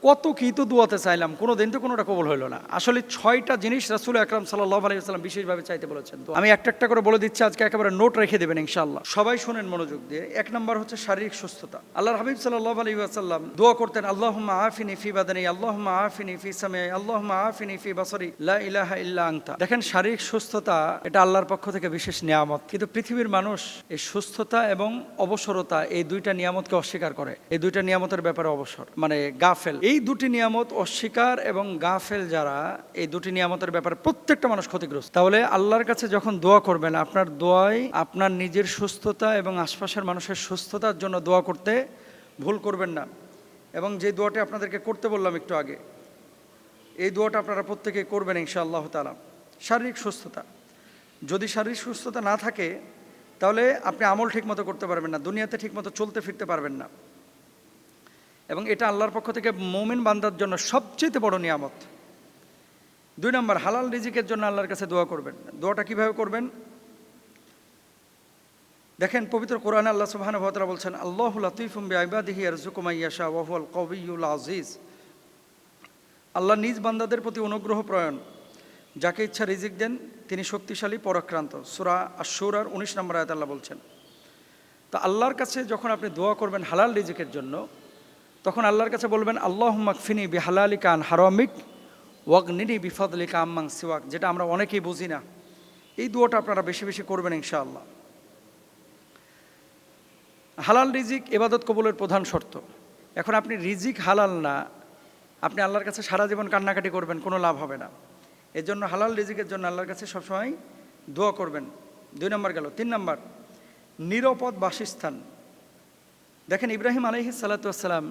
কত কি তো দোয়াতে চাইলাম, কোনো দিন তো কোনোটা কবুল হইল না। আসলে 6টা জিনিস রাসূল আকরাম সাল্লাল্লাহু আলাইহি ওয়াসাল্লাম বিশেষভাবে চাইতে বলেছেন। তো আমি একটা একটা করে বলে দিচ্ছি, আজকে একেবারে নোট রেখে দেবেন ইনশাআল্লাহ। সবাই শুনেন মনোযোগ দিয়ে। 1 নাম্বার হচ্ছে শারীরিক সুস্থতা। আল্লাহর হাবিব সাল্লাল্লাহু আলাইহি ওয়াসাল্লাম দোয়া করতেন, আল্লাহুম্মা আফিনি ফি বাদানি, আল্লাহুম্মা আফিনি ফি সামঈ, আল্লাহুম্মা আফিনি ফি বাসারি, লা ইলাহা ইল্লা আনতা। দেখেন, শারীরিক সুস্থতা এটা আল্লাহর পক্ষ থেকে বিশেষ নিয়ামত, কিন্তু পৃথিবীর মানুষ এই সুস্থতা এবং অবসরতা এই দুইটা নিয়ামতকে অস্বীকার করে। এই দুইটা নিয়ামতের ব্যাপারে অবসর মানে গাফেল। এই দুটি নিয়ামত অস্বীকার এবং গাফেল যারা, এই দুটি নিয়ামতের ব্যাপারে প্রত্যেকটা মানুষ ক্ষতিগ্রস্ত। তাহলে আল্লাহর কাছে যখন দোয়া করবেন, আপনার দোয়ায় আপনার নিজের সুস্থতা এবং আশপাশের মানুষের সুস্থতার জন্য দোয়া করতে ভুল করবেন না। এবং যে দোয়াটা আপনাদেরকে করতে বললাম একটু আগে, এই দোয়াটা আপনারা প্রত্যেকে করবেন ইনশাআল্লাহ তাআলা। শারীরিক সুস্থতা, যদি শারীরিক সুস্থতা না থাকে তাহলে আপনি আমল ঠিকমতো করতে পারবেন না, দুনিয়াতে ঠিকমতো চলতে ফিরতে পারবেন না। এবং এটা আল্লাহর পক্ষ থেকে মুমিন বান্দার জন্য সবচেয়ে বড় নিয়ামত। 2 নম্বর, হালাল রিজিকের জন্য আল্লাহর কাছে দোয়া করবেন। দোয়াটা কিভাবে করবেন দেখেন, পবিত্র কোরআনে আল্লাহ সুবহানাহু ওয়া তাআলা বলছেন, আল্লাহু লাতীফুম বিইবাদিহি ইয়ারযুকু মান ইয়াশা ওয়া হুয়াল কাউইয়্যুল আজিজ। আল্লাহ নিজ বান্দাদের প্রতি অনুগ্রহ প্রয়ণ, যাকে ইচ্ছা রিজিক দেন, তিনি শক্তিশালী পরাক্রান্ত। সূরা আশ-শূরার 19 নম্বর আয়াতে আল্লাহ বলছেন। তো আল্লাহর কাছে যখন আপনি দোয়া করবেন হালাল রিজিকের জন্য, তখন আল্লাহর কাছে বলবেন, আল্লাহুম্মা কফিনি বিহালালিকা আন হারামিক ওয়াগনিনি বিফাদলিকা আম্মান সিওয়াক, যেটা আমরা অনেকেই বুঝি না। এই দোয়াটা আপনারা বেশি বেশি করবেন ইনশাআল্লাহ। হালাল রিজিক ইবাদত কবুলের প্রধান শর্ত। এখন আপনি রিজিক হালাল না, আপনি আল্লাহর কাছে সারা জীবন কান্নাকাটি করবেন, কোনো লাভ হবে না। এর জন্য হালাল রিজিকের জন্য আল্লাহর কাছে সবসময় দোয়া করবেন। 2 নম্বর গেল। 3 নম্বর, নিরাপদ বাসস্থান। দেখেন, ইব্রাহিম আলাইহিস সালাতু ওয়াস সালাম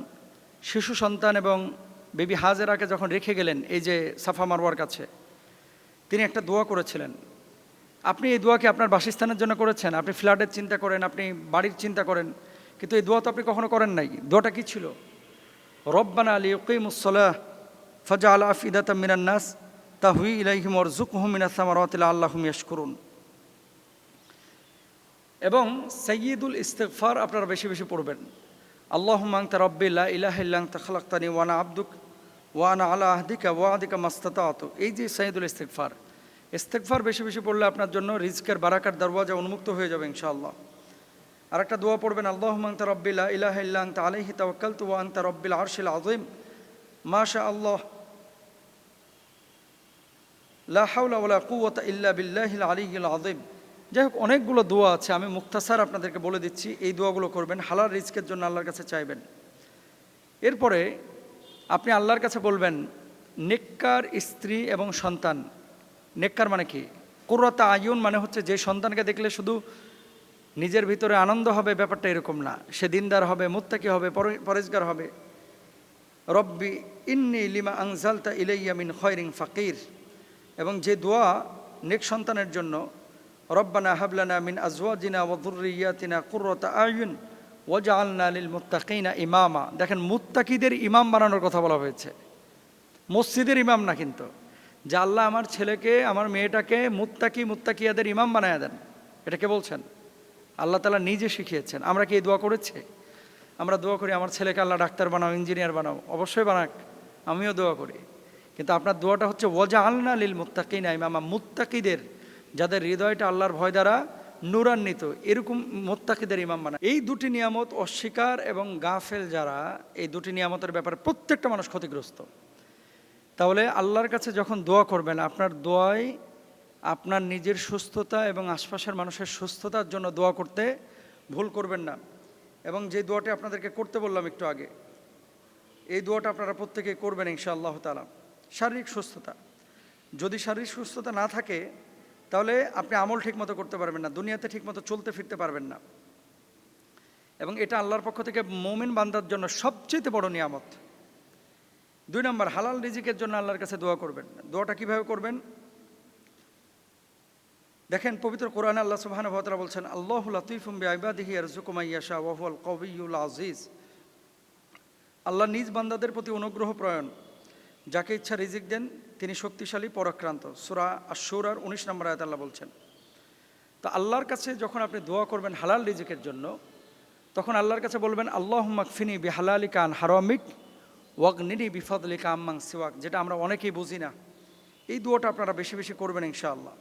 শিশু সন্তান এবং বেবি হাজেরাকে যখন রেখে গেলেন এই যে সাফা মারওয়ার কাছে, তিনি একটা দোয়া করেছিলেন। আপনি এই দোয়া কি আপনার বাসস্থানের জন্য করেছেন? আপনি ফ্ল্যাটের চিন্তা করেন, আপনি বাড়ির চিন্তা করেন, কিন্তু এই দোয়া তো আপনি কখনো করেন নাই। দোয়াটা কি ছিল? রব্বানা লিইয়ুকিমুস সালাহ ফাজআল আফিদাতাম মিনান নাস তাহউই ইলাইহিম ওয়ারযুকহুম মিনাস সামারাতি লাআল্লাহুম ইয়াশকুরুন। এবং সাইয়্যিদুল ইস্তিগফার আপনারা বেশি বেশি পড়বেন। আল্লাহুম্মা আনতা রাব্বি লা ইলাহা ইল্লা আনতা খালাকতানি ওয়া আনা আবদুক ওয়া আনা আলা আহদিকা ওয়া ওয়াদিকা মাসতাতাতু। এই যে সাইয়্যিদুল ইস্তিগফার, ইস্তিগফার বেশি বেশি পড়লে আপনার জন্য রিজকের বারাকার দরওয়াজা উন্মুক্ত হয়ে যাবে ইনশাআল্লাহ। আর একটা দোয়া পড়বেন, আল্লাহুম্মা আনতা রাব্বি লা ইলাহা ইল্লা আনতা আলাইহি তাওয়াক্কালতু ওয়া আনতা রাব্বিল আরশিল আযীম মাশা আল্লাহ লা হাওলা ওয়ালা কুওয়াতা ইল্লা বিল্লাহিল আলিয়্যিল আযীম। যাই হোক, অনেকগুলো দোয়া আছে, আমি মুখতাসার আপনাদেরকে বলে দিচ্ছি। এই দোয়াগুলো করবেন, হালাল রিজকের জন্য আল্লাহর কাছে চাইবেন। এরপরে আপনি আল্লাহর কাছে বলবেন নেককার স্ত্রী এবং সন্তান। নেককার মানে কি? কুররাতা আয়ুন মানে হচ্ছে যে সন্তানকে দেখলে শুধু নিজের ভিতরে আনন্দ হবে, ব্যাপারটা এরকম না। সে দিনদার হবে, মুত্তাকি হবে, পরেজগার হবে। রব্বি ইন্নী লিমা আনজালতা ইলাইয়া মিন খায়রিন ফাকির। এবং যে দোয়া নেক সন্তানের জন্য, রব্বানা হাবলানা মিন আজওয়াজিনা ওয়া যুররিয়াতিনা কুররাতা আয়ুন ওয়াজআলনা লিল মুত্তাকিনা ইমামা। দেখেন, মুত্তাকিদের ইমাম বানানোর কথা বলা হয়েছে, মসজিদের ইমাম না কিন্তু। যে আল্লাহ আমার ছেলেকে, আমার মেয়েটাকে মুত্তাকিয়াদের ইমাম বানায়া দেন, এটা কে বলছেন? আল্লাহ তাআলা নিজে শিখিয়েছেন। আমরা কি এই দোয়া করেছি? আমরা দোয়া করি আমার ছেলেকে আল্লাহ ডাক্তার বানাও, ইঞ্জিনিয়ার বানাও। অবশ্যই বানাক, আমিও দোয়া করি। কিন্তু আপনার দোয়াটা হচ্ছে ওয়াজআলনা লিল মুত্তাকিনা ইমামা, মুত্তাকিদের, যাদের হৃদয়টা আল্লাহর ভয় দ্বারা নূরান্বিত, এরকম মুত্তাকিদের ইমাম বানায়। এই দুটি নিয়ামত অস্বীকার এবং গাফেল যারা, এই দুটি নিয়ামতের ব্যাপারে প্রত্যেকটা মানুষ ক্ষতিগ্রস্ত। তাহলে আল্লাহর কাছে যখন দোয়া করবেন, আপনার দোয়ায় আপনার নিজের সুস্থতা এবং আশপাশের মানুষের সুস্থতার জন্য দোয়া করতে ভুল করবেন না। এবং যে দোয়াটি আপনাদেরকে করতে বললাম একটু আগে, এই দোয়াটা আপনারা প্রত্যেকেই করবেন ইনশাআল্লাহ তাআলা। শারীরিক সুস্থতা, যদি শারীরিক সুস্থতা না থাকে তাহলে আপনি আমল ঠিকমতো করতে পারবেন না, দুনিয়াতে ঠিকমতো চলতে ফিরতে পারবেন না। এবং এটা আল্লাহর পক্ষ থেকে মুমিন বান্দার জন্য সবচেয়ে বড় নিয়ামত। 2 নম্বর, হালাল রিজিকের জন্য আল্লাহর কাছে দোয়া করবেন। দোয়াটা কিভাবে করবেন দেখেন, পবিত্র কোরআনে আল্লাহ সুবহানাহু ওয়া তাআলা বলছেন, আল্লাহু লাতীফুম বিইবাদিহি ইয়ারযুকু মান ইয়াশা ওয়া হুয়াল কাউইয়্যুল আজিজ। আল্লাহ নিজ বান্দাদের প্রতি অনুগ্রহ প্রয়ণ, যাকে ইচ্ছা রিজিক দেন, তিনি শক্তিশালী পরাক্রান্ত। সূরা আশ-শূরার 19 নম্বর আয়াতে আল্লাহ বলছেন। তো আল্লাহর কাছে যখন আপনি দোয়া করবেন হালাল রিজিকের জন্য, তখন আল্লাহর কাছে বলবেন, আল্লাহুম্মা কফিনি বিহালালিকা আন হারামিক ওয়াগনিনি বিফাদলিকা আম্মাং সিওয়াক, যেটা আমরা অনেকেই বুঝি না। এই দোয়াটা আপনারা বেশি বেশি করবেন ইনশাআল্লাহ।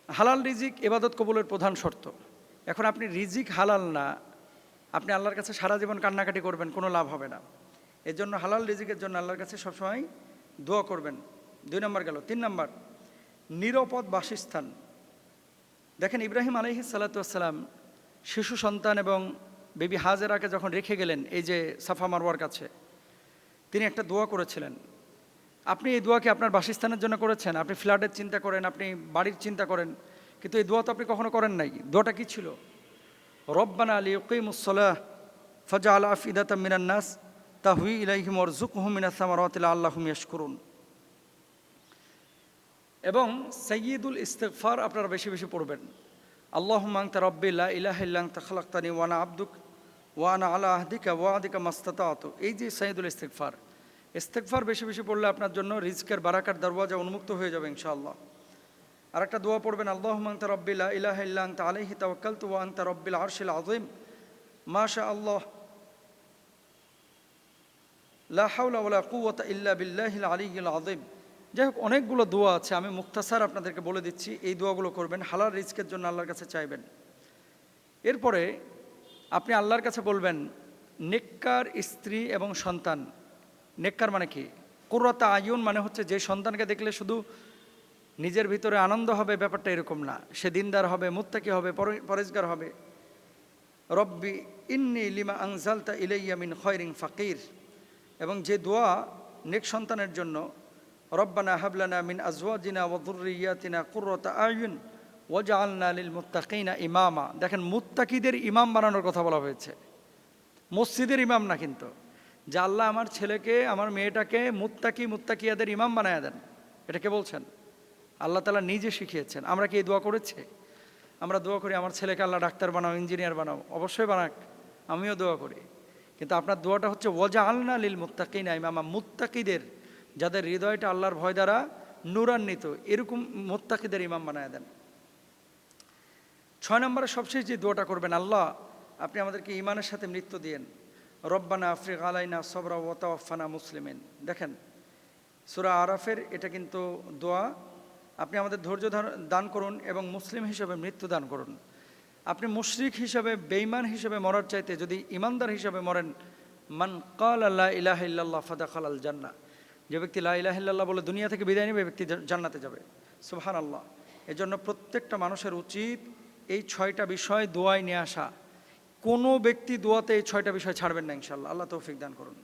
হালাল রিজিক ইবাদত কবুলের প্রধান শর্ত। এখন আপনি রিজিক হালাল না, আপনি আল্লাহর কাছে সারা জীবন কান্নাকাটি করবেন, কোনো লাভ হবে না। এর জন্য হালাল রিজিকের জন্য আল্লাহর কাছে সবসময় দোয়া করবেন। 2 নম্বর গেল। 3 নম্বর, নিরাপদ বাসস্থান। দেখেন ইব্রাহিম আলাইহিস সালাতু ওয়াসসালাম শিশু সন্তান এবং বেবি হাজেরাকে যখন রেখে গেলেন এই যে সাফা মারওয়ার কাছে, তিনি একটা দোয়া করেছিলেন। আপনি এই দোয়া কি আপনার বাসস্থানের জন্য করেছেন? আপনি ফ্ল্যাটের চিন্তা করেন, আপনি বাড়ির চিন্তা করেন, কিন্তু এই দোয়া তো আপনি কখনো করেন নাই। দোয়াটা কি ছিল? রব্বানা লিয়ুকিমুস সালাহ ফাজআল আফিদাতাম মিনান নাস তাহউই ইলাইহিম ওয়ারযুকহুম মিনাস সামারাতি লাআল্লাহুম ইয়াশকুরুন। এবং সাইয়্যিদুল ইস্তিগফার আপনারা বেশি বেশি পড়বেন। আল্লাহুম্মা আনতা রাব্বি লা ইলাহা ইল্লা আনতা খালাকতানি ওয়া আনা আবদুক ওয়া আনা আলা আহদিকা ওয়া ওয়াদিকা মাসতাতাতু। এই যে সাইয়্যিদুল ইস্তিগফার, ইস্তিগফার বেশি বেশি পড়লে আপনার জন্য রিজকের বারাকার দরওয়াজা উন্মুক্ত হয়ে যাবে ইনশাআল্লাহ। আর একটা দোয়া পড়বেন, আল্লাহুম্মা আনতা রাব্বি লা ইলাহা ইল্লা আনতা আলাইহি তাওয়াক্কালতু ওয়া আনতা রাব্বিল আরশিল আযীম মাশা আল্লাহ লা হাওলা ওয়ালা কুওয়াতা ইল্লা বিল্লাহিল আলিয়্যিল আযীম। যাই হোক, অনেকগুলো দোয়া আছে, আমি মুখতাসার আপনাদেরকে বলে দিচ্ছি। এই দোয়াগুলো করবেন, হালাল রিজকের জন্য আল্লাহর কাছে চাইবেন। এরপরে আপনি আল্লাহর কাছে বলবেন নেককার স্ত্রী এবং সন্তান। নেককার মানে কি? কুররাতা আয়ুন মানে হচ্ছে যে সন্তানকে দেখলে শুধু নিজের ভিতরে আনন্দ হবে, ব্যাপারটা এরকম না। সে দিনদার হবে, মুত্তাকি হবে, পরেজগার হবে। রব্বি ইন্নী লিমা আনজালতা ইলাইয়া মিন খায়রিন ফাকির। এবং যে দোয়া নেক সন্তানের জন্য, রব্বানা হাবলানা মিন আজওয়াজিনা ওয়া যুররিয়াতিনা কুররাতা আয়ুন ওয়াজআলনা লিল মুত্তাকিনা ইমামা। দেখেন, মুত্তাকিদের ইমাম বানানোর কথা বলা হয়েছে, মসজিদের ইমাম না কিন্তু। যে আল্লাহ আমার ছেলেকে, আমার মেয়েটাকে মুত্তাকিয়াদের ইমাম বানায়া দেন, এটা কে বলছেন? আল্লাহ তাআলা নিজে শিখিয়েছেন। আমরা কি এই দোয়া করেছি? আমরা দোয়া করি আমার ছেলেকে আল্লাহ ডাক্তার বানাও, ইঞ্জিনিয়ার বানাও। অবশ্যই বানাক, আমিও দোয়া করি। কিন্তু আপনার দোয়াটা হচ্ছে ওয়াজআলনা লিল মুত্তাকিনা ইমামা, মুত্তাকিদের, যাদের হৃদয়টা আল্লাহর ভয় দ্বারা নূরান্বিত, এরকম মুত্তাকিদের ইমাম বানায় দেন। 6 নম্বরে সবশেষ যে দোয়াটা করবেন, আল্লাহ আপনি আমাদেরকে ইমানের সাথে মৃত্যু দিয়েন। রব্বানা আফরিগ আলাইনা সবরা ওয়া তাওয়াফানা মুসলিমিন। দেখেন সূরা আরাফের এটা কিন্তু দোয়া। আপনি আমাদের ধৈর্য দান করুন এবং মুসলিম হিসেবে মৃত্যু দান করুন। আপনি মুশরিক হিসাবে, বেঈমান হিসেবে মরার চাইতে যদি ইমানদার হিসাবে মরেন, মান ক্বালা লা ইলাহা ইল্লাল্লাহ ফাদাখালাল জান্নাহ, যে ব্যক্তি লা ইলাহা ইল্লাল্লাহ বলে দুনিয়া থেকে বিদায় নেবে, ব্যক্তি জান্নাতে যাবে। সুবহানাল্লাহ। এজন্য প্রত্যেকটা মানুষের উচিত এই 6টা বিষয় দোয়ায় নিয়ে আসা। কোনো ব্যক্তি দোয়াতে এই 6টা বিষয় ছাড়বেন না ইনশাআল্লাহ। আল্লাহ তৌফিক দান করুন।